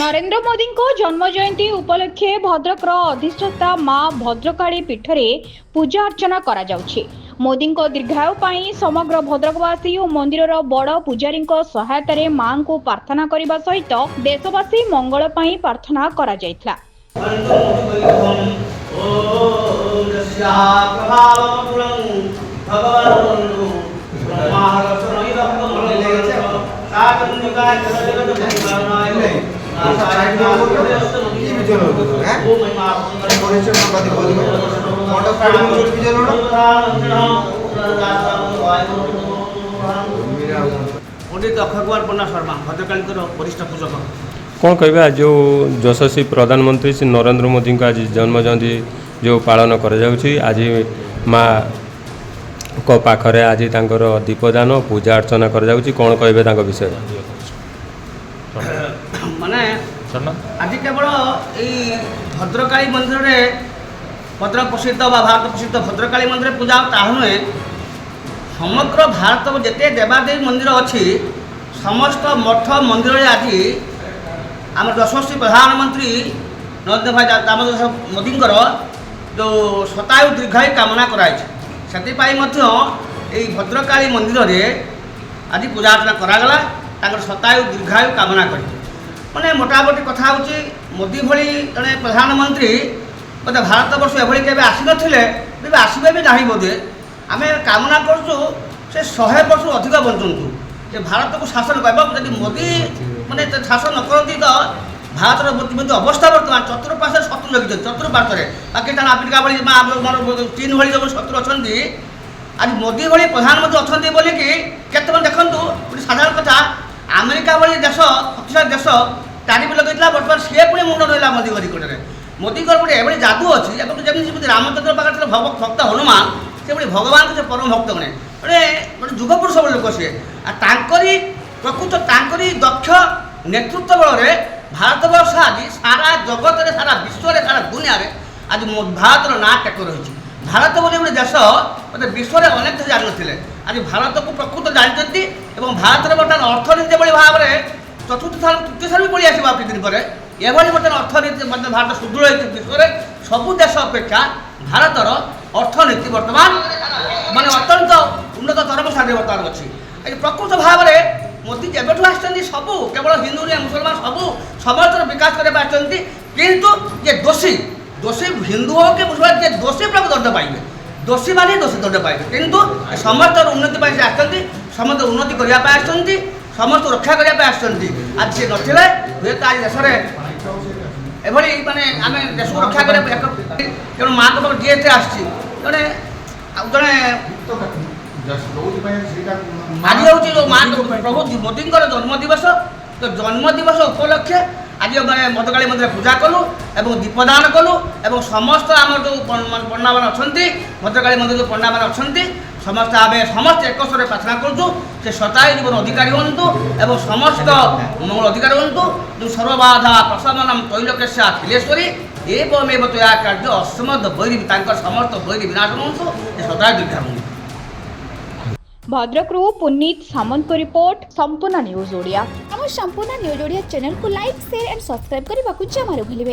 नरेंद्र मोदी जन्म जयंती उपलक्षे भद्रकर अधिष्ठाता मां भद्रकाली पीठ में पूजा अर्चना करा जाउछि। मोदी दीर्घायु पाई समग्र भद्रकवासी और मंदिर बड़ पूजारी सहायता रे मां को प्रार्थना करने सहित देशवासी मंगल पाई प्रार्थना करा जायथिला। पंडित अक्षय कुमार पन्ना शर्मा भद्रकाली वरिष्ठ पूजक। कौन कह जो यशस्वी प्रधानमंत्री श्री नरेंद्र मोदी का आज जन्म जयंती जो पालन कर आज माँ को पाखरे आज दीपदान पूजा अर्चना कर कौन कहे विषय माने आज केवल भद्रकाली मंदिर में भद्रक प्रसिद्ध भारत प्रसिद्ध भद्रकाली मंदिर पूजा ता नुहे समग्र भारत जिते देवादेवी मंदिर अच्छी समस्त मठ मंदिर आज आम यशस्वी प्रधानमंत्री नरेंद्र भाई दामोदर मोदी जो शतायु दीर्घायु कामना कराई से भद्रकाली मंदिर में आज पूजा अर्चना करागला शतायु दीर्घायु कामना कर मैंने मोटामोटी कथा हूँ मोदी भली जड़े प्रधानमंत्री बोधे भारत वर्ष एभली के आसी ना आसबे भी ना बोधे आम कामना करूँ से 100 वर्ष अधिक बंचु जे भारत को शासन कर मोदी माने शासन न करती तो भारत अवस्था बर्तमान चतुर्पार्श्व शत्रु लगी चतुर्पार्श्व पाकिस्तान आफ्रिका भाई चीन भाई जो शत्रु अच्छा आज मोदी भाई प्रधानमंत्री अच्छा बोलिकी केत देखूँ गोटे साधारण कथा अमेरिका भाई देश शक्तिशाली देश टाड़ी भी लगे बर्तमान सी पुणी मुंड रहा मोदी निकटने मोदी गोटे एभली जादू अच्छी जमी रामचंद्र पाखे भक्त हनुमान से भाई भगवान से परम भक्त मैंने गोटे जुगपुरुष लोक सी प्रकृत तांकरी दक्ष नेतृत्व बल भारत वर्ष आज सारा जगत में सारा विश्व सारा दुनिया रे आज भारत ना टेक रही भारत बोली गोटे देश मतलब विश्व में अनेक देश जान ना आज भारत को प्रकृत जानते भारत में बर्तमान अर्थनीति भाव में चतुर्थ स्थान तृतीय स्थान भी पड़ी आस किछ दिन पर एभली बर्तमान अर्थनीति भारत सुदृढ़ होती विश्व में सबू देश अपेक्षा भारतर अर्थनीति बर्तमान माने अत्यंत उन्नत चरम स्थान बर्तमान अच्छी प्रकृत भाव में मोदी जब सबू केवल हिंदू नहीं मुसलमान सबू समस्त विकास करने किंतु ये दोषी दोषी हिंदू हो कि मुसलमान जे दोषी प्रभु दंड पाइबे दोषी मान दोषी दंड पाइबे किंतु समस्त उन्नति से समस्त उन्नति करने समस्त रक्षा करने आज सी नथिले हुए आज देश में एभली माने आम देश को रक्षा कर तेणु माँ को डीएथे आसी जड़े जड़े आज हूँ जो माँ प्रभु मोदी जन्मदिवस तो जन्मदिवस उपलक्षे आज मैंने भद्रकाली मंदिर पूजा कलु एवं दीपदान कलु एवं समस्त आम जो पंडा मैंने अच्छा भद्रकाली मंदिर जो पंडा मैंने अच्छा समस्त आम समस्त एक स्वर प्रार्थना करूँ से शतायु जीवन अधिकारी हूँ एवं समस्त मंगल अधिकारी हूँ जो सर्वबाधा प्रशमनम तैलकेश अखिलेश्वरी एवं तया कार्य असमद बैरी समस्त बैरी विनाश हूँ शतायु दीर्घा हूँ। भद्रक पुनीत सामंत को रिपोर्ट संपूर्ण न्यूज ओडिया। हम संपूर्ण न्यूज ओडिया चैनल को लाइक शेयर एंड सब्सक्राइब करने को जमा भूलिबे।